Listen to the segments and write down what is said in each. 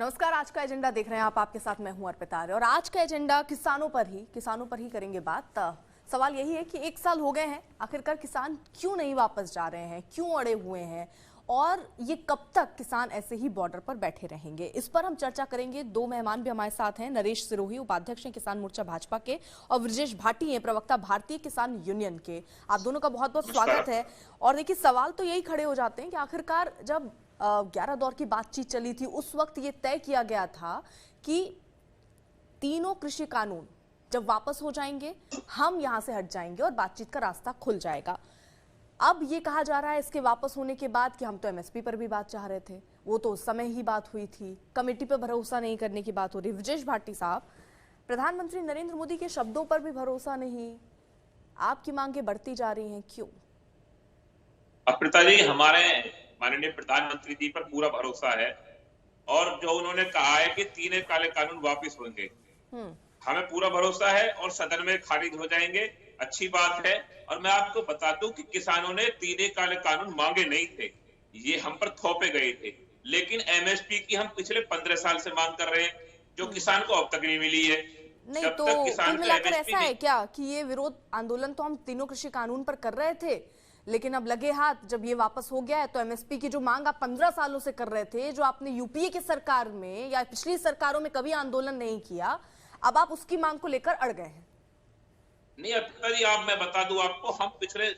नमस्कार। आज का एजेंडा देख रहे हैं आप, आपके साथ मैं हूं अर्पिता आर्य और आज का एजेंडा किसानों पर ही करेंगे बात। सवाल यही है कि 1 साल हो गए हैं, आखिरकार किसान क्यों नहीं वापस जा रहे हैं, क्यों अड़े हुए हैं और ये कब तक किसान ऐसे ही बॉर्डर पर बैठे रहेंगे। इस पर हम चर्चा करेंगे। 2 मेहमान भी हमारे साथ हैं। नरेश सिरोही, उपाध्यक्ष हैं किसान मोर्चा भाजपा के, और ब्रजेश भाटी हैं, प्रवक्ता भारतीय किसान यूनियन के। आप दोनों का बहुत बहुत स्वागत है। और देखिए, सवाल तो यही खड़े हो जाते हैं कि आखिरकार जब 11 दौर की बातचीत चली थी, उस वक्त ये तय किया गया था कि तीनों कृषि कानून जब वापस हो जाएंगे हम यहां से हट जाएंगे और बातचीत का रास्ता खुल जाएगा। अब ये कहा जा रहा है इसके वापस होने के बाद कि हम तो एमएसपी पर भी बात चाह रहे थे, वो तो उस समय ही बात हुई थी, कमेटी पर भरोसा नहीं करने की बात हो रही। ब्रजेश भाटी साहब, प्रधानमंत्री नरेंद्र मोदी के शब्दों पर भी भरोसा नहीं, आपकी मांगे बढ़ती जा रही हैं, क्यों? अर्पिता जी, हमारे माननीय प्रधानमंत्री जी पर पूरा भरोसा है और जो उन्होंने कहा है कि 3 काले कानून वापस होंगे, हमें पूरा भरोसा है और सदन में खारिज हो जाएंगे। अच्छी बात है। और मैं आपको बता दूं कि किसानों ने 3 काले कानून मांगे नहीं थे, ये हम पर थोपे गए थे। लेकिन एमएसपी की हम पिछले 15 साल से मांग कर रहे हैं, जो किसान को अब तक नहीं मिली है। नहीं तो कुल मिलाकर ऐसा है क्या कि ये विरोध आंदोलन तो हम तीनों कृषि कानून पर कर रहे थे, लेकिन अब लगे हाथ जब ये वापस हो गया है तो एमएसपी की जो मांग आप 15 सालों से कर रहे थे, जो आपने यूपीए की सरकार में या पिछली सरकारों में कभी आंदोलन नहीं किया, अब आप उसकी मांग को लेकर अड़ गए हैं। नहीं अर्पिता जी, मैं बता दूं आपको, हम पिछले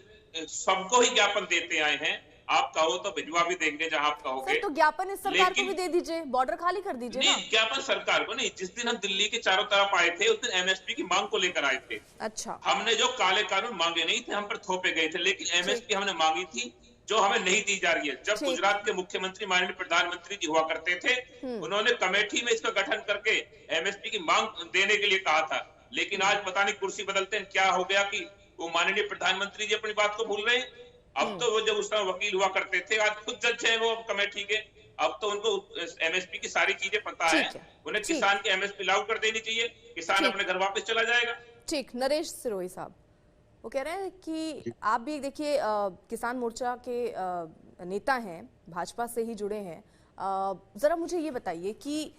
सबको ही ज्ञापन देते आए हैं। आप कहो तो भिजवा भी देंगे जहां आप कहोगे। तो ज्ञापन इस सरकार को भी दे दीजिए, बॉर्डर खाली कर दीजिए ना। नहीं, ज्ञापन सरकार को नहीं। जिस दिन हम दिल्ली के चारों तरफ आए थे उस दिन एमएसपी की मांग को लेकर आए थे। अच्छा, हमने जो काले कानून मांगे नहीं थे, हम पर थोपे गए थे, लेकिन एमएसपी हमने मांगी थी जो हमें नहीं दी जा रही है। जब गुजरात के मुख्यमंत्री माननीय प्रधानमंत्री जी हुआ करते थे, उन्होंने कमेटी में इसका गठन करके एमएसपी की मांग देने के लिए कहा था। लेकिन आज पता नहीं कुर्सी बदलते हैं क्या हो गया कि वो माननीय प्रधानमंत्री जी अपनी बात को भूल रहे हैं। अब तो वो जब उस समय वकील हुआ करते थे, आज खुद जज है वो कमेटी के। अब तो उनको एमएसपी की सारी चीजें पता है। उन्हें किसान के एमएसपी लागू कर देनी चाहिए, किसान अपने घर वापस चला जाएगा। ठीक। नरेश सिरोही साहब, वो कह रहे हैं कि आप भी देखिए किसान मोर्चा के नेता हैं, भाजपा से ही जुड़े हैं। जरा मुझे ये बताइए कि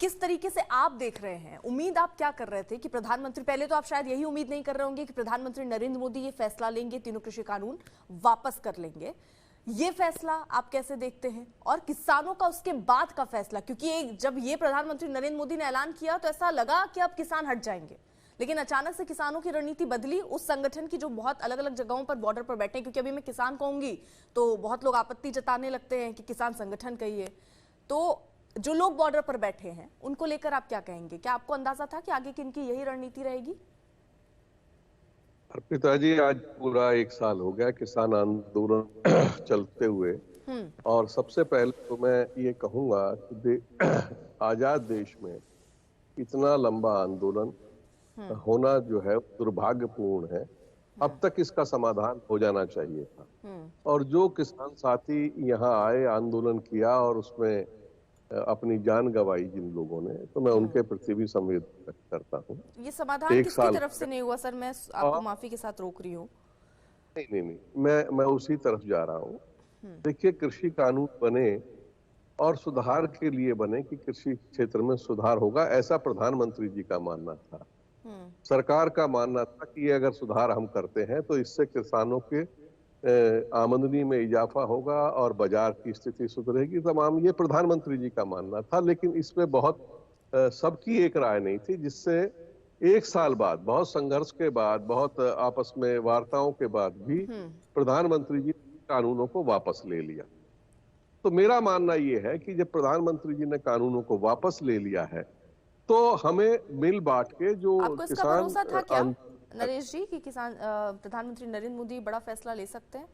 किस तरीके से आप देख रहे हैं, उम्मीद आप क्या कर रहे थे कि प्रधानमंत्री, पहले तो आप शायद यही उम्मीद नहीं कर रहे होंगे कि प्रधानमंत्री नरेंद्र मोदी ये फैसला लेंगे, तीनों कृषि कानून वापस कर लेंगे। ये फैसला आप कैसे देखते हैं और किसानों का उसके बाद का फैसला, क्योंकि जब ये प्रधानमंत्री नरेंद्र मोदी ने ऐलान किया तो ऐसा लगा कि अब किसान हट जाएंगे, लेकिन अचानक से किसानों की रणनीति बदली। उस संगठन की जो बहुत अलग अलग जगहों पर बॉर्डर पर बैठे हैं, क्योंकि अभी मैं किसान कहूंगी तो बहुत लोग आपत्ति जताने लगते हैं कि किसान संगठन कहिए, तो जो लोग बॉर्डर पर बैठे हैं उनको लेकर आप क्या कहेंगे? क्या आपको अंदाजा था कि आगे की इनकी यही रणनीति रहेगी? अर्पिता जी, आज पूरा 1 साल हो गया किसान आंदोलन चलते हुए। और सबसे पहले तो मैं ये कहूंगा कि आजाद देश में इतना लंबा आंदोलन होना जो है दुर्भाग्यपूर्ण है। अब तक इसका समाधान हो जाना चाहिए था। और जो किसान साथी यहाँ आए, आंदोलन किया और उसमें अपनी जान गंवाई जिन लोगों ने, तो मैं उनके प्रति भी संवेदना व्यक्त करता हूँ। ये समाधान किसकी तरफ से नहीं हुआ सर? मैं आपको माफी के साथ रोक रही हूँ। नहीं, मैं उसी तरफ जा रहा हूँ। देखिए, कृषि कानून बने और सुधार के लिए बने कि कृषि क्षेत्र में सुधार होगा, ऐसा प्रधानमंत्री जी का मानना था। सरकार का मानना था कि अगर सुधार हम करते हैं तो इससे किसानों के आमदनी में इजाफा होगा और बाजार की स्थिति सुधरेगी, तमाम ये प्रधानमंत्री जी का मानना था। लेकिन इसमें बहुत सबकी एक राय नहीं थी, जिससे 1 साल बाद, बहुत संघर्ष के बाद, बहुत आपस में वार्ताओं के बाद भी प्रधानमंत्री जी कानूनों को वापस ले लिया। तो मेरा मानना ये है कि जब प्रधानमंत्री जी ने कानूनों को वापस ले लिया है तो हमें मिल बांट के जो आपको इसका भरोसा था क्या नरेश जी कि किसान प्रधानमंत्री नरेंद्र मोदी बड़ा फैसला ले सकते हैं?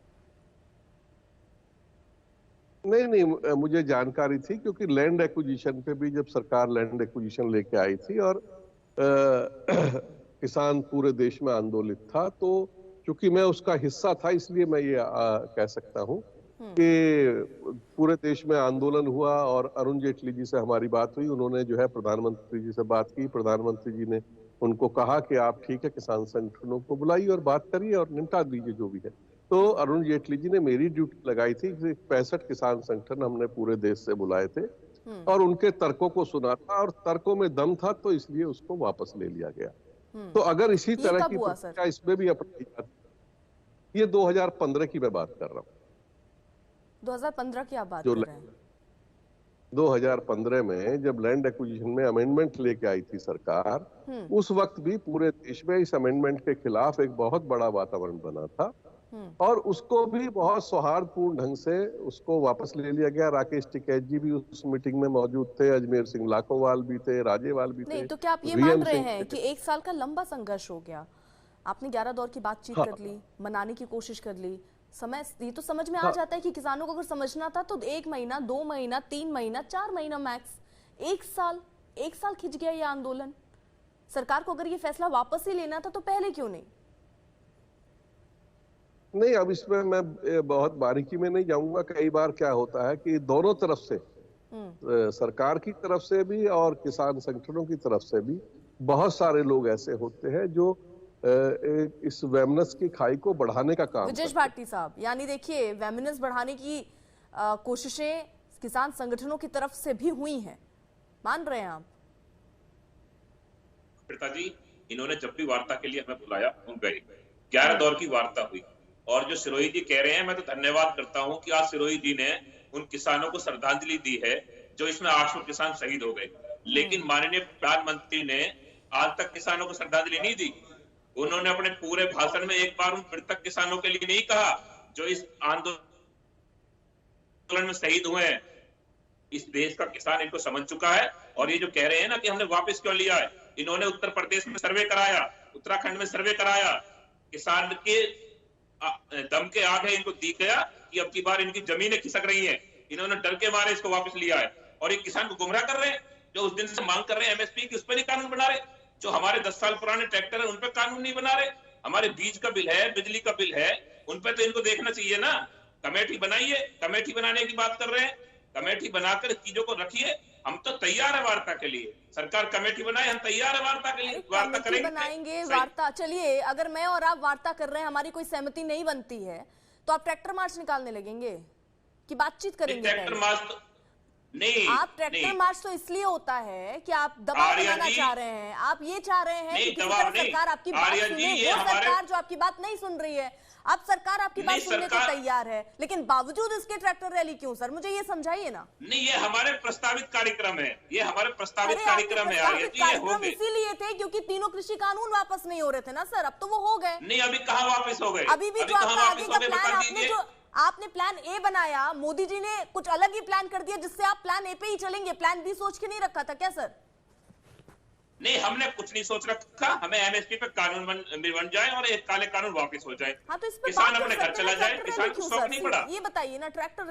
नहीं, मुझे जानकारी थी, क्योंकि लैंड एक्विजिशन पे भी जब सरकार लैंड एक्विजिशन लेके आई थी और किसान पूरे देश में आंदोलित था, तो चूंकि मैं उसका हिस्सा था इसलिए मैं ये कह सकता हूँ कि पूरे देश में आंदोलन हुआ और अरुण जेटली जी से हमारी बात हुई। उन्होंने जो है प्रधानमंत्री जी से बात की। प्रधानमंत्री जी ने उनको कहा कि आप ठीक है, किसान संगठनों को बुलाइए और बात करिए और निपटा दीजिए जो भी है। तो अरुण जेटली जी ने मेरी ड्यूटी लगाई थी। 65 किसान संगठन हमने पूरे देश से बुलाए थे और उनके तर्कों को सुना था, और तर्कों में दम था, तो इसलिए उसको वापस ले लिया गया। तो अगर इसी ये तरह कब की हुआ, प्रक्रिया इसमें भी अपनाई जाती, ये 2015 की मैं बात कर रहा हूँ। 2015 की आप बात जो कर रहे हैं? 2015 में जब लैंड एक्विजिशन में अमेंडमेंट लेके आई थी सरकार, उस वक्त भी पूरे देश में इस अमेंडमेंट के खिलाफ एक बहुत बड़ा वातावरण बना था, और उसको भी बहुत सौहार्दपूर्ण ढंग से उसको वापस ले लिया गया। राकेश टिकैत जी भी उस मीटिंग में मौजूद थे, अजमेर सिंह लाखोवाल भी थे, राजेवाल भी थे। नहीं, तो क्या आप ये वीएम मान रहे सिंह हैं थे। कि एक साल का लंबा संघर्ष हो गया? आपने 11 दौर की बातचीत हाँ। कर ली, मनाने की कोशिश कर ली, समय ये तो समझ में आ हाँ। जाता है कि किसानों को अगर समझना था तो 1 महीना, 2 महीना, 3 महीना, 4 महीना मैक्स। एक साल खिंच गया ये आंदोलन। सरकार को अगर ये फैसला वापस ही लेना था तो पहले क्यों नहीं? नहीं, अब इसमें मैं बहुत बारीकी में नहीं जाऊंगा। कई बार क्या होता है कि दोनों तरफ से, सरकार की तरफ से भी और किसान संगठनों की तरफ से भी, बहुत सारे लोग ऐसे होते हैं जो इस वेमनस की खाई को बढ़ाने का काम विजेश भारती साहब, यानी देखिए वेमिनेस बढ़ाने की कोशिशें किसान संगठनों की तरफ से भी हुई हैं, मान रहे हैं आप? पिताजी, इन्होंने जब भी वार्ता के लिए हमें बुलाया हम गए। 11 दौर की वार्ता हुई, और जो सिरोही जी कह रहे हैं, मैं तो धन्यवाद करता हूं कि आज सिरोही जी ने उन किसानों को श्रद्धांजलि दी है जो इसमें 800 किसान शहीद हो गए। लेकिन माननीय प्रधानमंत्री ने आज तक किसानों को श्रद्धांजलि नहीं दी। उन्होंने अपने पूरे भाषण में एक बार उन मृतक किसानों के लिए नहीं कहा जो इस आंदोलन में शहीद हुए हैं। इस देश का किसान इनको समझ चुका है, और ये जो कह रहे हैं ना कि हमने वापस क्यों लिया है, इन्होंने उत्तर प्रदेश में सर्वे कराया, उत्तराखंड में सर्वे कराया, किसान के दम के आगे इनको दी गया कि अब की बार इनकी जमीनें खिसक रही हैं, इन्होंने डर के मारे इसको वापस लिया है। और ये किसान को गुमराह कर रहे हैं, जो उस दिन से मांग कर रहे हैं एमएसपी की, उस पर नहीं कानून बना रहे। जो हमारे 10 साल पुराने ट्रैक्टर है उन पर कानून नहीं बना रहे। हमारे बीज का बिल है, बिजली का बिल है, उन पर तो इनको देखना चाहिए ना। कमेटी बनाइए, कमेटी बनाने की बात कर रहे हैं, कमेटी बनाकर चीजों को रखिए। हम तो तैयार है वार्ता के लिए, सरकार कमेटी बनाए, हम तैयार है वार्ता के लिए, वार्ता करेंगे, बनाएंगे वार्ता। चलिए, अगर मैं और आप वार्ता कर रहे हैं, हमारी कोई सहमति नहीं बनती है, तो आप ट्रैक्टर मार्च निकालने लगेंगे कि बातचीत करेंगे? ट्रैक्टर मार्च तो नहीं, आप ट्रैक्टर मार्च तो इसलिए होता है कि आप दबाव बनाना चाह रहे हैं, आप ये चाह रहे हैं कि किसी तरह सरकार आपकी बात सुने। वो सरकार जो आपकी बात नहीं सुन रही है, अब सरकार आपकी बात सुनने को तैयार है, लेकिन बावजूद इसके ट्रैक्टर रैली क्यों सर? मुझे ये समझाइए ना। नहीं, ये हमारे प्रस्तावित कार्यक्रम है, ये हमारे प्रस्तावित कार्यक्रम है। कार्यक्रम इसीलिए थे क्योंकि तीनों कृषि कानून वापस नहीं हो रहे थे ना सर। अब तो वो हो गए। नहीं, अभी कहाँ वापस हो गए? अभी भी जो आपका आगे का प्लान, आपने प्लान ए बनाया, मोदी जी ने कुछ अलग ही प्लान कर दिया जिससे आप प्लान ए पे ही चलेंगे, प्लान बी सोच के नहीं रखा था क्या सर? नहीं, हमने कुछ नहीं सोच रखा। हमें एमएसपी पे कानून बन जाए और एक काले कानून वापस हो जाए। हाँ, तो इस पे किसान अपने घर चला जाए, किसान को शौक नहीं पड़ा। ये बताइए ना, ट्रैक्टर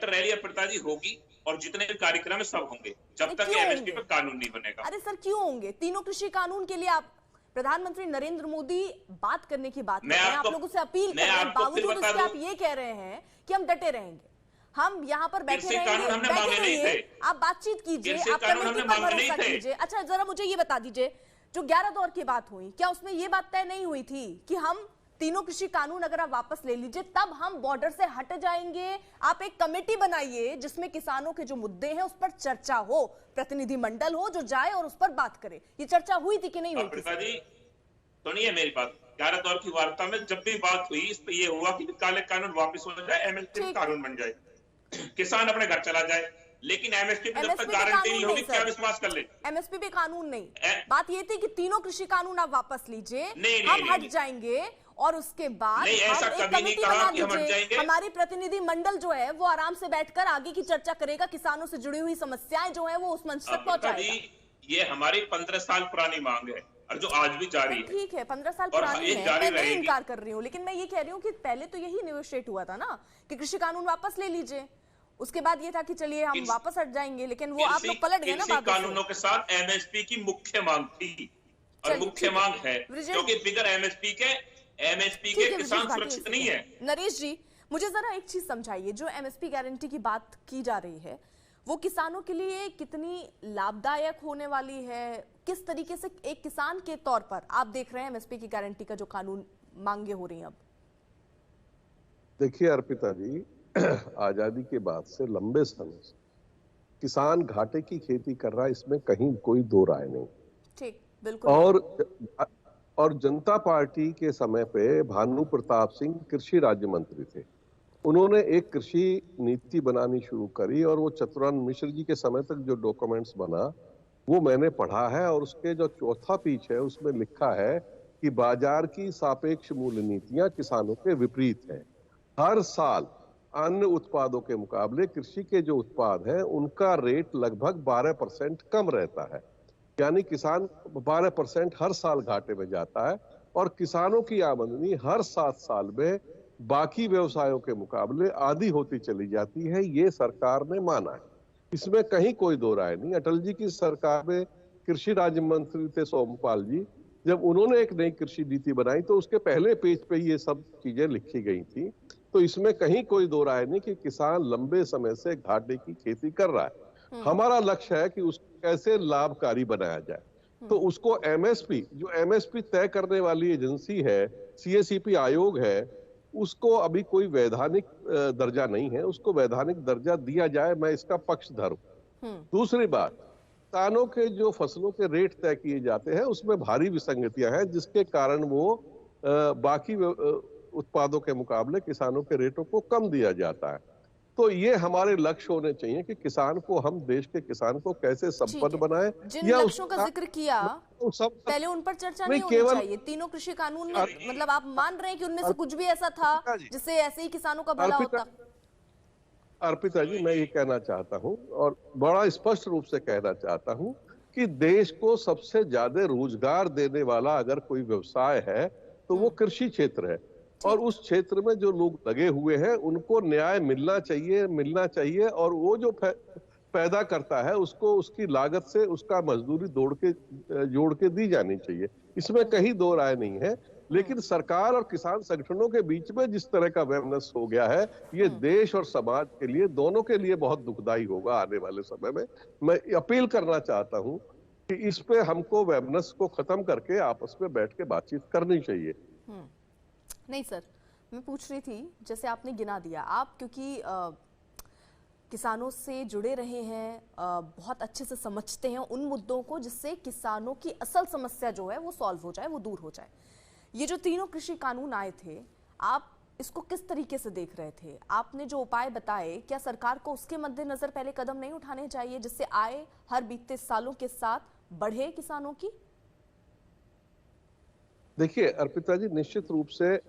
रैली पिताजी होगी, और जितने भी कार्यक्रम है सब होंगे जब तक एमएसपी पे कानून नहीं बनेगा। अरे सर, क्यों होंगे? तीनों कृषि कानून के लिए आप प्रधानमंत्री नरेंद्र मोदी बात करने की बात कर रहे हैं, आप लोगों से अपील कर रहे हैं, बावजूद इसके आप ये कह रहे हैं कि हम डटे रहेंगे, हम यहाँ पर बैठे रहेंगे। आप बातचीत कीजिए, आप कमेटी पर भरोसा कीजिए। अच्छा, जरा मुझे ये बता दीजिए, जो 11 दौर की बात हुई, क्या उसमें ये बात तय नहीं हुई थी कि हम तीनों कृषि कानून अगर आप वापस ले लीजिए तब हम बॉर्डर से हट जाएंगे? आप एक कमेटी बनाइए जिसमें किसानों के जो मुद्दे हैं उस पर चर्चा हो, प्रतिनिधि मंडल हो जो जाए और उस पर बात करे। ये चर्चा हुई थी कि नहीं हुई थी? सुनिए मेरी बात, 11 दौर की वार्ता में जब भी बात हुई, इस पे ये हुआ कि काले कानून वापस हो जाए, एमएसपी कानून बन जाए, किसान अपने घर चला जाए। लेकिन एमएसपी पे जब तक गारंटी नहीं होगी, क्या विश्वास कर ले? एमएसपी पे कानून नहीं, बात ये थी कि तीनों कृषि कानून आप वापस लीजिए, हम हट जाएंगे, और उसके बाद ऐसा कभी नहीं कहा कि हम हट जाएंगे। हमारी प्रतिनिधि मंडल जो है वो आराम से बैठकर आगे की चर्चा करेगा, किसानों से जुड़ी हुई समस्याएं जो है वो उस मंच तक पहुंचाएगा। ये हमारी 15 साल पुरानी मांग है, और जो आज भी जारी है। ठीक है, 15 साल पुरानी है, मैं नहीं इनकार कर रही हूँ, लेकिन मैं ये कह रही हूँ कि पहले तो यही नेगोशिएट हुआ था ना कि कृषि कानून वापस ले लीजिए। उसके बाद ये था कि चलिए हम वापस हट जाएंगे, लेकिन वो आप लोग पलट गए ना बात। कानूनों के साथ एमएसपी की मुख्य मांग थी, और मुख्य मांग है, क्योंकि बिगर एमएसपी के किसान सुरक्षित नहीं है। नरेश जी, मुझे जरा एक चीज समझाइए, जो एमएसपी गारंटी की बात की जा रही है वो किसानों के लिए कितनी लाभदायक होने वाली है? किस तरीके से एक किसान के तौर पर आप देख रहे हैं एमएसपी की गारंटी का जो कानून मांगे हो रही हैं अब? देखिए अर्पिता जी, आजादी के बाद से लंबे समय से किसान घाटे की खेती कर रहा है, इसमें कहीं कोई दो राय नहीं। ठीक, बिल्कुल। और जनता पार्टी के समय पे भानु प्रताप सिंह कृषि राज्य मंत्री थे। उन्होंने एक कृषि नीति बनानी शुरू करी और वो चतुरानंद मिश्र जी के समय तक जो डॉक्यूमेंट्स बना वो मैंने पढ़ा है, और उसके जो चौथा पीछ है उसमें लिखा है कि बाजार की सापेक्ष मूल्य नीतियां किसानों के विपरीत है। हर साल अन्य उत्पादों के मुकाबले कृषि के जो उत्पाद हैं उनका रेट लगभग 12% कम रहता है, यानी किसान 12% हर साल घाटे में जाता है, और किसानों की आमदनी हर 7 साल में बाकी व्यवसायों के मुकाबले आधी होती चली जाती है। ये सरकार ने माना है, इसमें कहीं कोई दो राय नहीं। अटल जी की सरकार में कृषि राज्य मंत्री थे सोमपाल जी, जब उन्होंने एक नई कृषि नीति बनाई तो उसके पहले पेज पे ये सब चीजें लिखी गई थी। तो इसमें कहीं कोई दो राय नहीं कि किसान लंबे समय से घाटे की खेती कर रहा है। हमारा लक्ष्य है कि उसको कैसे लाभकारी बनाया जाए। तो उसको एमएसपी, जो एमएसपी तय करने वाली एजेंसी है, सीएसईपी आयोग है, उसको अभी कोई वैधानिक दर्जा नहीं है, उसको वैधानिक दर्जा दिया जाए, मैं इसका पक्षधर हूं। दूसरी बात, किसानों के जो फसलों के रेट तय किए जाते हैं उसमें भारी विसंगतियां हैं, जिसके कारण वो बाकी उत्पादों के मुकाबले किसानों के रेटों को कम दिया जाता है। तो ये हमारे लक्ष्य होने चाहिए कि किसान को, हम देश के किसान को कैसे संपन्न बनाएं। जिन लक्ष्यों का जिक्र किया पहले उन पर चर्चा नहीं होनी चाहिए। तीनों कृषि कानून में मतलब आप मान रहे हैं कि उनमें से कुछ भी ऐसा था जिससे ऐसे ही किसानों का भला होता? अर्पिता जी, मैं ये कहना चाहता हूं और बड़ा स्पष्ट रूप से कहना चाहता हूं कि देश को सबसे ज्यादा रोजगार देने वाला अगर कोई व्यवसाय है तो वो कृषि क्षेत्र है, और उस क्षेत्र में जो लोग लगे हुए हैं उनको न्याय मिलना चाहिए, और वो जो पैदा करता है उसको उसकी लागत से उसका मजदूरी जोड़ के दी जानी चाहिए। इसमें कहीं दो राय नहीं है। लेकिन सरकार और किसान संगठनों के बीच में जिस तरह का वैमनस्य हो गया है, ये देश और समाज के लिए, दोनों के लिए बहुत दुखदाई होगा आने वाले समय में। मैं अपील करना चाहता हूं कि इस पे हमको वैमनस्य को खत्म करके आपस में बैठ के बातचीत करनी चाहिए। नहीं सर, मैं पूछ रही थी, जैसे आपने गिना दिया, आप क्योंकि किसानों से जुड़े रहे हैं, बहुत अच्छे से समझते हैं उन मुद्दों को जिससे किसानों की असल समस्या जो है वो सॉल्व हो जाए, वो दूर हो जाए। ये जो तीनों कृषि कानून आए थे, आप इसको किस तरीके से देख रहे थे? आपने जो उपाय बताए, क्या सरकार को उसके मद्देनजर पहले कदम नहीं उठाने चाहिए जिससे आय हर बीतते सालों के साथ बढ़े किसानों की? देखिए अर्पिता जी, निश्चित रूप से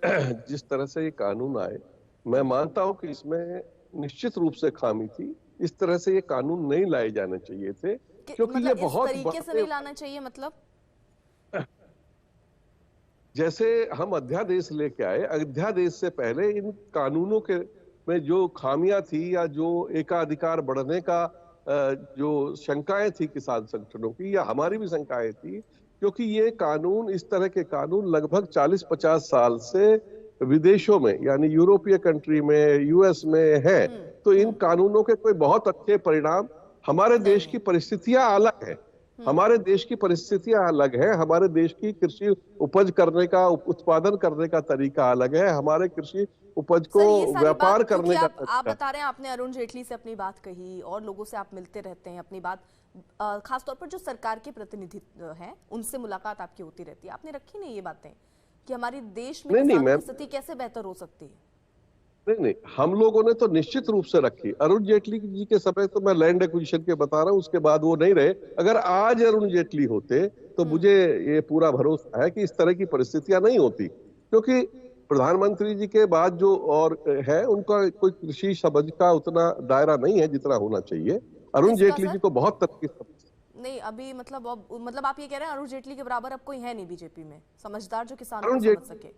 जिस तरह से ये कानून आए, मैं मानता हूं कि इसमें निश्चित रूप से खामी थी। इस तरह से ये कानून नहीं लाए जाने चाहिए थे, क्योंकि मतलब ये बहुत इस तरीके से नहीं लाना चाहिए। मतलब जैसे हम अध्यादेश लेके आए, अध्यादेश से पहले इन कानूनों के में जो खामियां थी या जो एकाधिकार बढ़ने का जो शंकाएं थी किसान संगठनों की, या हमारी भी शंकाएं थी, क्योंकि ये कानून, इस तरह के कानून लगभग 40-50 साल से विदेशों में, यानी यूरोपीय कंट्री में, यूएस में है। तो इन कानूनों के कोई बहुत अच्छे परिणाम, हमारे देश की परिस्थितियां अलग है, हमारे देश की परिस्थितियां अलग है, हमारे देश की कृषि उपज करने का, उत्पादन करने का तरीका अलग है, हमारे कृषि उपज को व्यापार करने का आप बता रहे हैं, आपने अरुण जेटली से अपनी बात कही और लोगों से आप मिलते रहते हैं, अपनी बात खासतौर पर जो सरकार के प्रतिनिधि हैं उनसे मुलाकात आपकी होती रहती है, आपने रखी नहीं ये बातें कि हमारे देश में किसानों की स्थिति कैसे बेहतर हो सकती है? नहीं, हम लोगों ने तो निश्चित रूप से रखी। अरुण जेटली जी के समय तो मैं लैंड एक्विजिशन के बता रहा हूं, उसके बाद वो नहीं रहे। अगर आज अरुण जेटली होते तो मुझे ये पूरा भरोसा है कि इस तरह की परिस्थितियां नहीं होती, क्योंकि प्रधानमंत्री जी के बाद जो और है उनका कोई कृषि समझ का उतना दायरा नहीं है जितना होना चाहिए। अरुण जेटली जी को बहुत तरह की नहीं, अभी मतलब आप ये कह रहे हैं अरुण जेटली के बराबर अब कोई है नहीं बीजेपी में समझदार जो किसानों को समझ सके?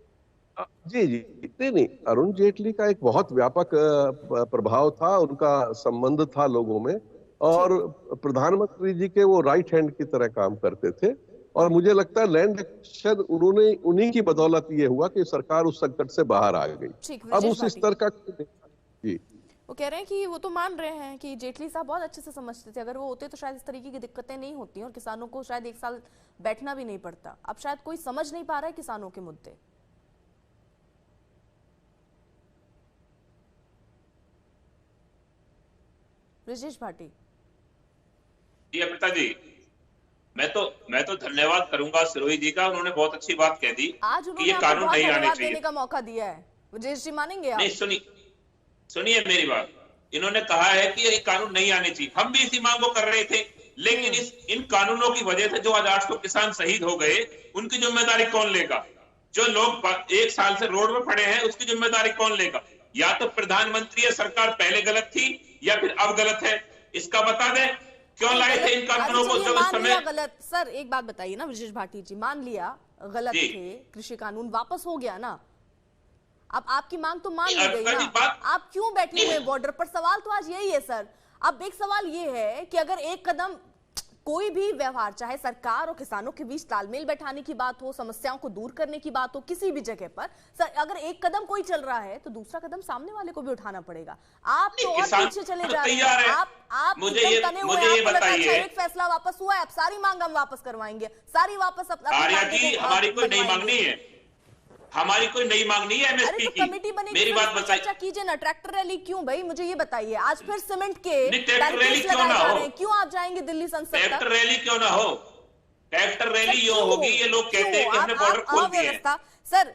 जी नहीं, अरुण जेटली का एक बहुत व्यापक प्रभाव था, उनका संबंध था लोगों में, और प्रधानमंत्री जी के वो राइट हैंड की तरह काम करते थे। और मुझे लगता है लैंड एक्विजिशन उन्होंने, उन्हीं की बदौलत ये हुआ कि सरकार उस संकट से बाहर आ गई। अब उस स्तर का जी, वो कह रहे हैं कि वो तो मान रहे हैं कि जेटली साहब बहुत अच्छे से समझते थे, अगर वो होते तो शायद इस तरीके की दिक्कतें नहीं होती और किसानों को शायद 1 साल बैठना भी नहीं पड़ता। अब शायद कोई समझ नहीं पा रहा है किसानों के मुद्दे। ब्रजेश भाटी। जी अमृता जी, मैं तो धन्यवाद करूंगा सिरोही जी का, उन्होंने बहुत अच्छी बात कह दी आज कि उन्होंने ये आपको कानून बहुत नहीं आने धन्यवाद चाहिए। देने का मौका दिया है, ब्रजेश जी मानेंगे आप? नहीं, सुनिए मेरी बात। इन्होंने कहा है कि ये कानून नहीं आने चाहिए, हम भी इसी मांग को कर रहे थे, लेकिन इन कानूनों की वजह से जो आज 800 किसान शहीद हो गए, उनकी जिम्मेदारी कौन लेगा? जो लोग 1 साल से रोड में पड़े हैं, उसकी जिम्मेदारी कौन लेगा? या तो प्रधानमंत्री या सरकार पहले गलत थी या फिर अब गलत है, इसका बता दें। क्यों लाए थे इन कानूनों को जब इस समय? गलत सर, एक बात बताइए ना ब्रजेश भाटी जी, मान लिया गलत थे, कृषि कानून वापस हो गया ना, अब आपकी मांग तो मान ली गई ना, आप क्यों बैठे हुए बॉर्डर पर? सवाल तो आज यही है सर। अब एक सवाल ये है कि अगर एक कदम कोई भी व्यवहार, चाहे सरकार और किसानों के बीच तालमेल बैठाने की बात हो, समस्याओं को दूर करने की बात हो, किसी भी जगह पर सर, अगर एक कदम कोई चल रहा है तो दूसरा कदम सामने वाले को भी उठाना पड़ेगा। आप तो और पीछे चले जा रहे हैं। आप मुझे ये बताइए, एक फैसला वापस हुआ है, अब सारी मांग हम वापस करवाएंगे, सारी वापस। आर्या जी, हमारी कोई नई मांग नहीं है, हमारी कोई नई मांग नहीं है एमएसपी की। कमेटी बनेगी, मेरी बात बताइए। चर्चा कीजिए ना। ट्रैक्टर रैली क्यों भाई, मुझे ये बताइए। आज फिर सीमेंट के ट्रैक्टर रैली क्यों ना हो? क्यों आप जाएंगे दिल्ली संसद तक? ट्रैक्टर रैली क्यों ना हो? ट्रैक्टर रैली यो होगी, ये लोग कहते हैं कि हमने बॉर्डर खोल दिया। सर,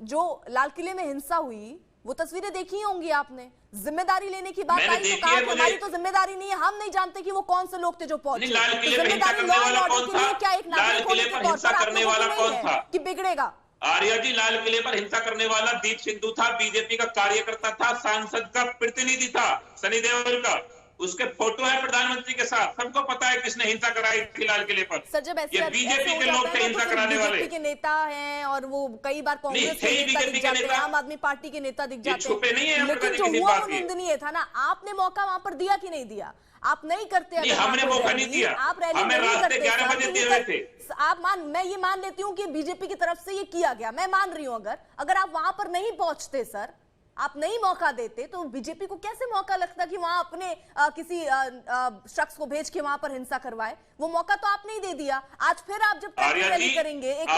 जो लाल किले में हिंसा हुई वो तस्वीरें देखी होंगी आपने। जिम्मेदारी लेने की बात आई तो कहा हमारी तो जिम्मेदारी नहीं है, हम नहीं जानते कि वो कौन से लोग थे जो पहुंचे। जिम्मेदारी लॉ एंड ऑर्डर के लिए क्या एक नागरिक होने के तौर पर करने वाला कौन था कि बिगड़ेगा? आर्या जी, लाल किले पर हिंसा करने वाला दीप सिंधु था, बीजेपी का कार्यकर्ता था, सांसद का प्रतिनिधि था, सनी देओल का। उसके फोटो है प्रधानमंत्री के साथ, सबको पता है किसने हिंसा कराई थी लाल किले पर। सर, जब ऐसे बीजेपी के लोग थे हिंसा कराने वाले। बीजेपी के नेता हैं और वो कई बार कांग्रेस के नेता दिख जाते हैं, आम आदमी पार्टी के नेता दिख जाते छुपे नहीं है, लेकिन जो हुआ वो निंदनीय था ना। आपने मौका वहां पर दिया कि नहीं दिया? आप नहीं करते, हमने मौका नहीं दिया, आप रैली हमें रास्ते 11 बजे दिए हुए थे। मैं ये मान लेती हूँ कि बीजेपी की तरफ से ये किया गया, मैं मान रही हूँ। अगर आप वहां पर नहीं पहुंचते सर, आप नहीं मौका देते, तो बीजेपी को कैसे मौका लगता कि वहां अपने किसी शख्स को भेज के वहां पर हिंसा करवाए? वो मौका तो आपने ही दे दिया। आज फिर आप जब रैली करेंगे, एक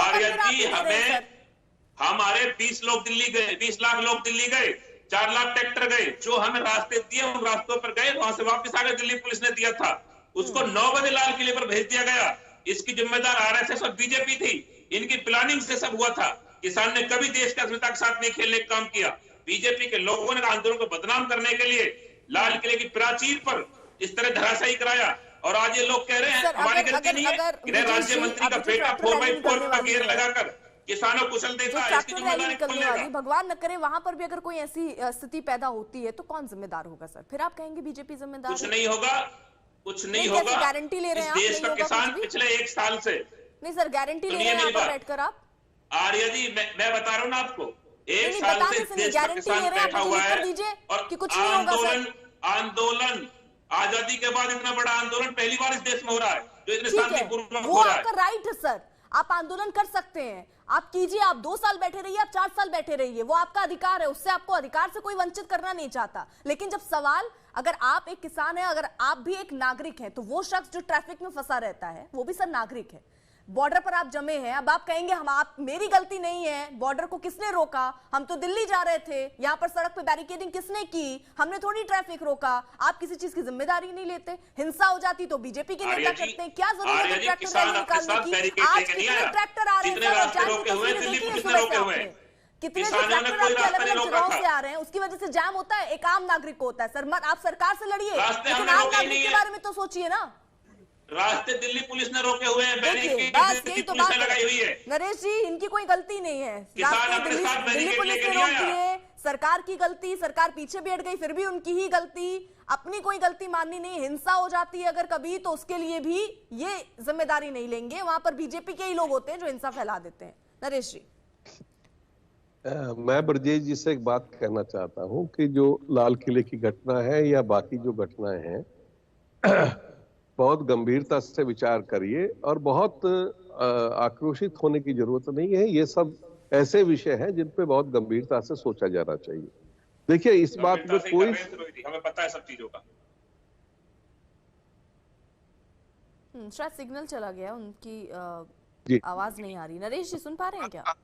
हमारे 20 लोग दिल्ली गए, 20 लाख लोग दिल्ली गए, 4 लाख ट्रैक्टर गए, जो हमें रास्ते दिए उन रास्तों पर गए, वहां से वापस आ गए। दिल्ली पुलिस ने दिया था, उसको 9 बजे लाल किले पर भेज दिया गया। इसकी जिम्मेदार आरएसएस और बीजेपी थी, इनकी प्लानिंग से सब हुआ था। किसान ने कभी देश की अस्मिता के साथ नहीं खेलने का काम किया। बीजेपी के लोगों ने आंदोलन को बदनाम करने के लिए लाल किले की प्राचीर पर इस तरह धराशायी कराया, और आज ये लोग कह रहे हैं हमारी गलती नहीं है। गृह राज्य मंत्री का बेटा 4x4 पर गियर लगाकर किसानों को कुशल देता है, इसकी जिम्मेदारी कौन लेगा? भगवान न करे वहां पर भी अगर कोई ऐसी स्थिति पैदा होती है तो कौन जिम्मेदार होगा सर? फिर आप कहेंगे बीजेपी जिम्मेदार? कुछ नहीं होगा, कुछ नहीं होगा। गारंटी ले रहे हैं देश का किसान पिछले 1 साल से नहीं सर, गारंटी ले रहे हैं बैठकर आप? आर्या जी, मैं बता रहा हूँ ना आपको, 1 साल से देश का किसान बैठा हुआ है और आंदोलन आजादी के बाद इतना बड़ा आंदोलन पहली बार इस देश में हो रहा है, जो इतने शांतिपूर्वक हो रहा है। आपका राइट है सर, आप आंदोलन कर सकते हैं, आप कीजिए। आप 2 साल बैठे रहिए, आप 4 साल बैठे रहिए, वो आपका अधिकार है, उससे आपको अधिकार से कोई वंचित करना नहीं चाहता। लेकिन जब सवाल, अगर आप एक किसान हैं, अगर आप भी एक नागरिक हैं, तो वो शख्स जो ट्रैफिक में फंसा रहता है वो भी सर नागरिक है। बॉर्डर पर आप जमे हैं, अब आप कहेंगे मेरी गलती नहीं है, बॉर्डर को किसने रोका? हम तो दिल्ली जा रहे थे, यहाँ पर सड़क पे बैरिकेडिंग किसने की? हमने थोड़ी ट्रैफिक रोका। आप किसी चीज की जिम्मेदारी नहीं लेते। हिंसा हो जाती तो बीजेपी के नेता करते हैं, क्या जरूरत है ट्रैक्टर रैली निकालने की? आज कितने ट्रैक्टर आ रहे हैं, कितने ट्रैक्टर आपके अलग अलग जगहों से आ रहे हैं, उसकी वजह से जाम होता है, एक आम नागरिक को होता है। सर, आप सरकार से लड़िए, लेकिन आम नागरिक के बारे में तो सोचिए ना। रास्ते दिल्ली पुलिस ने रोके हुए हैं, यही तो बात लगाई हुई है। नरेश जी, इनकी कोई गलती नहीं है, दिल्ली पुलिस ने रोक दिए, सरकार की गलती, सरकार पीछे बैठ गई, फिर भी उनकी ही गलती, अपनी कोई गलती माननी नहीं। हिंसा हो जाती है अगर कभी, तो उसके लिए भी ये जिम्मेदारी नहीं लेंगे, वहां पर बीजेपी के ही लोग होते हैं जो हिंसा फैला देते हैं। नरेश जी, मैं ब्रजेश जी से एक बात कहना चाहता हूं कि जो लाल किले की घटना है या बाकी जो घटनाएं हैं, बहुत गंभीरता से विचार करिए और बहुत आक्रोशित होने की जरूरत नहीं है। ये सब ऐसे विषय हैं जिन पे बहुत गंभीरता से सोचा जाना चाहिए। देखिए, इस बात में कोई, हमें पता है सब चीजों का। शायद सिग्नल चला गया, उनकी आवाज नहीं आ रही। नरेश जी, सुन पा रहे हैं क्या?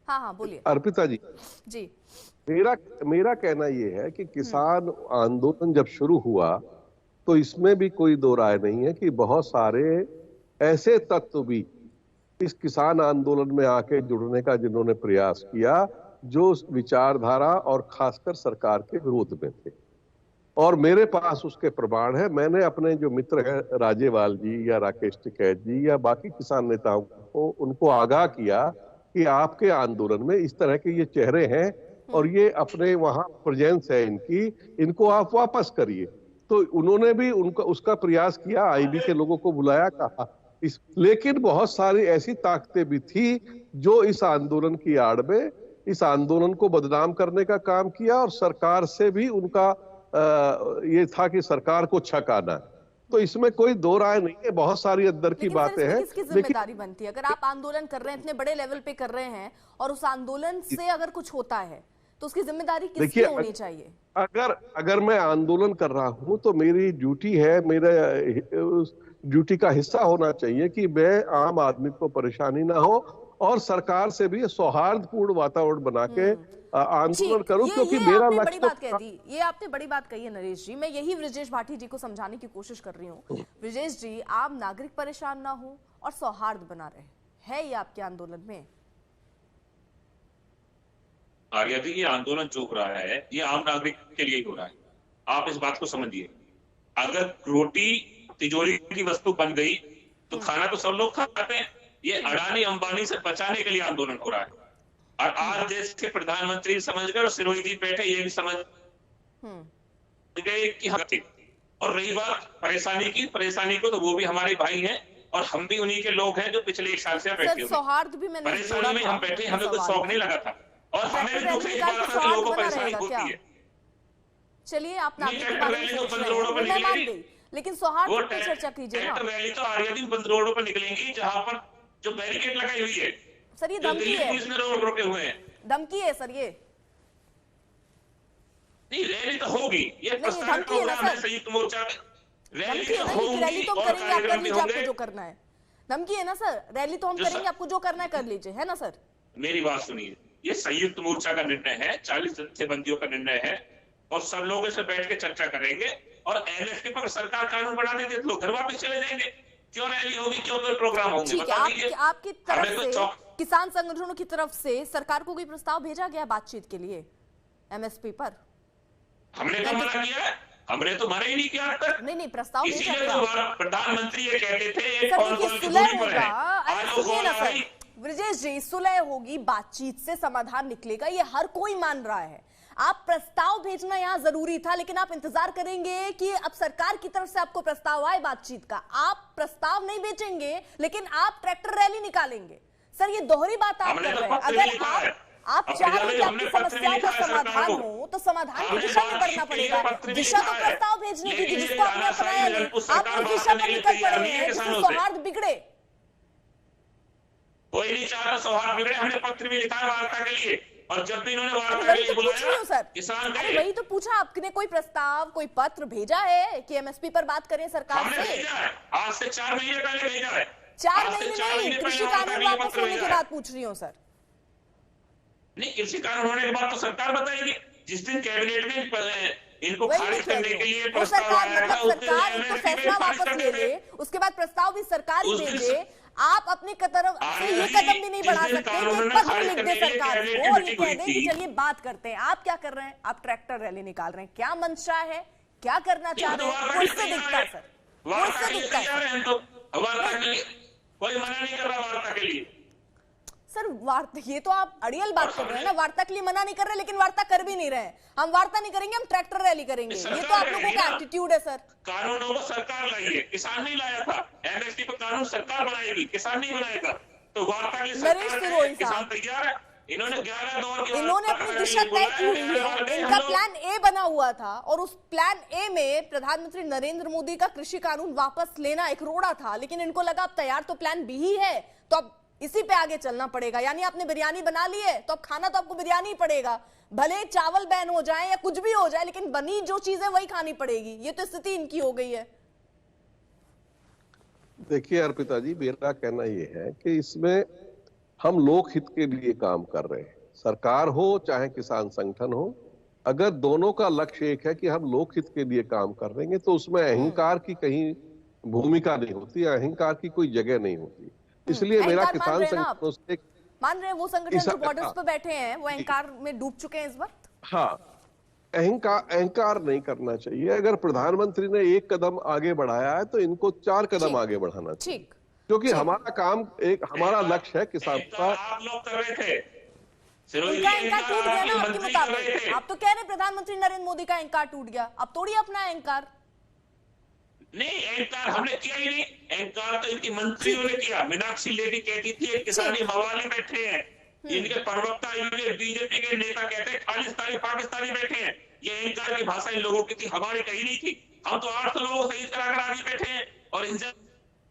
हाँ हाँ बोलिए। अर्पिता जी, जी मेरा कहना ये है कि किसान आंदोलन जब शुरू हुआ तो इसमें भी कोई दो राय नहीं है कि बहुत सारे ऐसे तत्व भी इस किसान आंदोलन में आके जुड़ने का जिन्होंने प्रयास किया जो उस विचारधारा और खासकर सरकार के विरोध में थे, और मेरे पास उसके प्रमाण है। मैंने अपने जो मित्र हैं राजेवाल जी या राकेश टिकैत जी या बाकी किसान नेताओं को उनको आगाह किया कि आपके आंदोलन में इस तरह के ये चेहरे हैं और ये अपने वहां प्रेजेंस है इनकी, इनको आप वापस करिए। तो उन्होंने भी उनका उसका प्रयास किया, आईबी के लोगों को बुलाया, कहा लेकिन बहुत सारी ऐसी ताकतें भी थी जो इस आंदोलन की आड़ में इस आंदोलन को बदनाम करने का काम किया और सरकार से भी उनका ये था कि सरकार को छकाना। तो इसमें कोई दो राय नहीं है, बहुत सारी अंदर की बातें हैं। किसकी जिम्मेदारी बनती है अगर आप आंदोलन कर रहे हैं, इतने बड़े लेवल पे कर रहे हैं और उस आंदोलन से अगर कुछ होता है तो उसकी जिम्मेदारी किसकी होनी चाहिए? अगर मैं आंदोलन कर रहा हूं तो मेरी ड्यूटी है, मेरा ड्यूटी का हिस्सा होना चाहिए कि मैं आम आदमी को परेशानी ना हो और सरकार से भी सौहार्दपूर्ण वातावरण बना के आंदोलन करूं, क्योंकि मेरा लक्ष्य बड़ी बात कह दी, ये आपने बड़ी बात कही है नरेश जी। मैं यही ब्रजेश भाटी जी को समझाने की कोशिश कर रही हूँ। ब्रजेश जी, आम नागरिक परेशान ना हो और सौहार्द बना रहे, है ये आपके आंदोलन में? आर्या जी, ये आंदोलन जो हो रहा है ये आम नागरिक के लिए ही हो रहा है। आप इस बात को समझिए, अगर रोटी तिजोरी की वस्तु बन गई तो खाना तो सब लोग खाते हैं। ये अडानी अंबानी से बचाने के लिए आंदोलन हो रहा है और आज देश के प्रधानमंत्री समझ गए और सिरोही जी बैठे ये भी समझ गए कि हम। और रही बात परेशानी को तो वो भी हमारे भाई हैं और हम भी उन्हीं के लोग हैं जो पिछले 1 साल से बैठे हुए। सौहार्द भी मैंने परेशानी में हम बैठे, हमें कुछ शौक नहीं लगा था और हमें भी दूसरी बात है कि लोगों को परेशानी होती है। चलिए, आप नागरिक के बारे में सोच रहे हैं, मैं मान गई, लेकिन सौहार्द पर चर्चा कीजिए ना। रैली तो आर्या दिन बंद रोडों पर निकलेंगी जहां पर जो बैरिकेड लगाई हुई है। सर ये धमकी है, पुलिस ने रोड रोके हुए हैं, धमकी है सर। ये नहीं, रैली तो होगी, ये प्रस्तावित प्रोग्राम है संयुक्त मोर्चा में। रैली तो होगी, रैली तो हम करेंगे, आप कर लीजिए आपको जो करना है। धमकी है ना सर, रैली तो हम करेंगे, आपको जो करना है कर लीजिए, है ना सर? मेरी बात सुनिए, ये संयुक्त मोर्चा का निर्णय है, 40 जत्थेबंदियों का निर्णय है और सब लोग इसे बैठ के चर्चा करेंगे और एमएसपी पर सरकार कानून बना देंगे तो लोग घर वापस चले जाएंगे। क्यों रैली होगी, क्यों कोई प्रोग्राम होंगे? आपकी तरफ से, किसान संगठनों की तरफ से सरकार को कोई प्रस्ताव भेजा गया बातचीत के लिए एमएसपी पर? हमने तो मना किया, हमने तो मना ही नहीं किया तक। नहीं, प्रस्ताव भेजा इसीलिए तो प्रधानमंत्री ये कहते थे ब्रजेश जी, सुलह होगी, बातचीत से समाधान निकलेगा, ये हर कोई मान रहा है। आप प्रस्ताव भेजना यहाँ जरूरी था, लेकिन आप इंतजार करेंगे कि अब सरकार की तरफ से आपको प्रस्ताव आए बातचीत का। आप प्रस्ताव नहीं भेजेंगे लेकिन आप ट्रैक्टर रैली निकालेंगे। सर ये दोहरी बात आप कर रहे हैं। अगर आप चाह रहे हैं कि आपकी समस्याओं का समाधान हो तो समाधान की दिशा में बढ़ना पड़ेगा। दिशा तो प्रस्ताव भेजने की थी जिसको आपने अपनाया नहीं, आप उस दिशा पर निकल पड़े हैं जिससे सौहार्द बिगड़े। कोई नहीं चाहता सौहार्द बिगड़े, हमने पत्र भी लिखा है वार्ता के लिए और जब भी इन्होंने वार्ता के लिए बुलाया किसान गए। वही तो पूछा, आपने कोई प्रस्ताव, कोई पत्र भेजा है कि एमएसपी पर बात करें सरकार से? भेजा है, आज से 4 महीने पहले भेजा है। 4 महीने नहीं, कृषि कानून वापस होने के बाद पूछ रही हूँ सर। नहीं, कृषि कानून होने के बाद तो सरकार बताएगी। जिस दिन कैबिनेट में इनको खारिज करने के लिए प्रस्ताव आया था, सरकार इनको फैसला वापस ले ले, उसके बाद प्रस्ताव भी सरकार ही भेजे। आप अपनी तरफ से ये कदम भी नहीं बढ़ा सकते कि एक पत्र लिख दे सरकार को और ये कह दें कि चलिए बात करते हैं। आप क्या कर रहे हैं? आप ट्रैक्टर रैली निकाल रहे हैं। क्या मंशा है, क्या करना चाह रहे हैं? कोई दिखता है सर, कोई दिखता है। कोई मना नहीं कर रहा वार्ता के लिए। सर वार्ता, ये तो आप अड़ियल बात कर रहे हैं ना। वार्ता के लिए मना नहीं कर रहे लेकिन वार्ता कर भी नहीं रहे। हम वार्ता नहीं करेंगे, हम ट्रैक्टर रैली करेंगे। ये तो आप लोगों का एटीट्यूड है सर। कानूनों को सरकार लाई है, किसान नहीं लाया था। एमएसपी पर कानून सरकार बनाएगी, किसान नहीं बनाएगा। तो वार्ता के लिए किसान तैयार है। इन्होंने 11 दौर की इन्होंने अपनी दिशा तय की हुई है। इनका प्लान ए बना हुआ था और उस प्लान ए में प्रधानमंत्री नरेंद्र मोदी का कृषि कानून वापस लेना एक रोड़ा था, लेकिन इनको लगा अब तैयार तो प्लान बी ही है तो अब इसी पे आगे चलना पड़ेगा। यानी आपने बिरयानी बना ली है तो अब खाना तो आपको बिरयानी ही पड़ेगा, भले चावल बैन हो जाए या कुछ भी हो जाए, लेकिन बनी जो चीज है वही खानी पड़ेगी। ये तो स्थिति इनकी हो गई है। देखिए अर्पिता जी, मेरा कहना यह है कि इसमें हम लोक हित के लिए काम कर रहे हैं, सरकार हो चाहे किसान संगठन हो। अगर दोनों का लक्ष्य एक है कि हम लोक हित के लिए काम कर रहे हैं, तो उसमें अहंकार की कहीं भूमिका नहीं होती, अहंकार की कोई जगह नहीं होती। इसलिए मेरा अहंकार मान किसान रहे हैं ना आप? संगठनों से मान रहे हैं वो संगठन जो बॉर्डर्स पे बैठे हैं वो अहंकार में डूब चुके हैं इस वक्त? हाँ, अहंकार नहीं करना चाहिए। अगर प्रधानमंत्री ने एक कदम आगे बढ़ाया है तो इनको 4 कदम ठीक। आगे बढ़ाना चाहिए, ठीक। क्योंकि ठीक। हमारा काम हमारा लक्ष्य है किसान का। आप लोग कर रहे थे, उनका अहंकार टूट गया ना आपके मुताबिक। आप तो कह रहे प्रधानमंत्री नरेंद्र मोदी का अहंकार टूट गया, अब तोड़िए अपना अहंकार। नहीं, अहंकार हमने किया ही नहीं, अहंकार तो इनकी मंत्रियों ने किया। मीनाक्षी लेडी कहती थी किसानी मवाली बैठे हैं, इनके प्रवक्ता, इनके बीजेपी के नेता कहते हैं खालिस्तानी पाकिस्तानी बैठे हैं। ये अहंकार की भाषा इन लोगों की थी, हमारी कहीं नहीं थी। हम तो 800 लोगों से कराकर आगे बैठे हैं और इनसे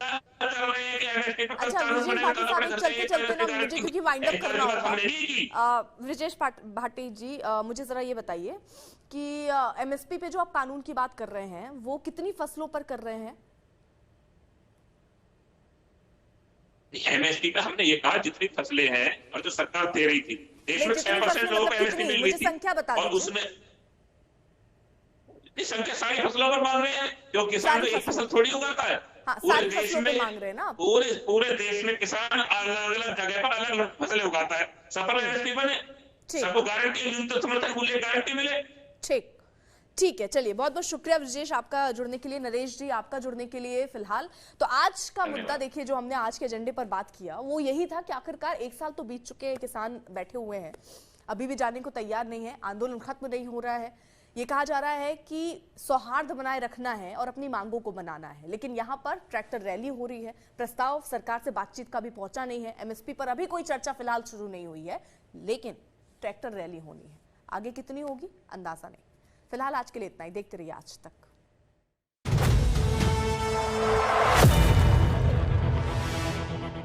कर रहे हैं कि अच्छा ब्रिजेश भाटी साहब, चलते चलते ना मुझे क्योंकि वाइंड अप करना होगा, ब्रिजेश भाटी जी मुझे जरा ये बताइए कि एमएसपी पे जो आप कानून की बात कर रहे हैं वो कितनी फसलों पर कर रहे हैं? एमएसपी पे हमने ये कहा जितनी फसलें हैं और जो सरकार दे रही थी, देश में 6% लोगों को एमएसपी मिल रही थी, संख्या बता और उसमें संख्या सारी फसलों पर मांग रहे हैं, क्योंकि किसान तो एक फसल थोड़ी उगाता है। हाँ, पूरे देश में मांग रहे हैं ना, पूरे देश में किसान अलग अलग जगह पर अलग अलग फसलें उगाता है। सब पर एमएसपी बने, सबको गारंटी, न्यूनतम समर्थन मूल्य गारंटी मिले। ठीक है, चलिए बहुत बहुत शुक्रिया ब्रिजेश आपका जुड़ने के लिए, नरेश जी आपका जुड़ने के लिए। फिलहाल तो आज का मुद्दा देखिए, जो हमने आज के एजेंडे पर बात किया वो यही था कि आखिरकार 1 साल तो बीत चुके हैं, किसान बैठे हुए हैं, अभी भी जाने को तैयार नहीं है, आंदोलन खत्म नहीं हो रहा है। ये कहा जा रहा है कि सौहार्द बनाए रखना है और अपनी मांगों को बनाना है, लेकिन यहाँ पर ट्रैक्टर रैली हो रही है, प्रस्ताव सरकार से बातचीत का भी पहुंचा नहीं है, एमएसपी पर अभी कोई चर्चा फिलहाल शुरू नहीं हुई है, लेकिन ट्रैक्टर रैली होनी है। आगे कितनी होगी अंदाजा नहीं। फिलहाल आज के लिए इतना ही, देखते रहिए आज तक।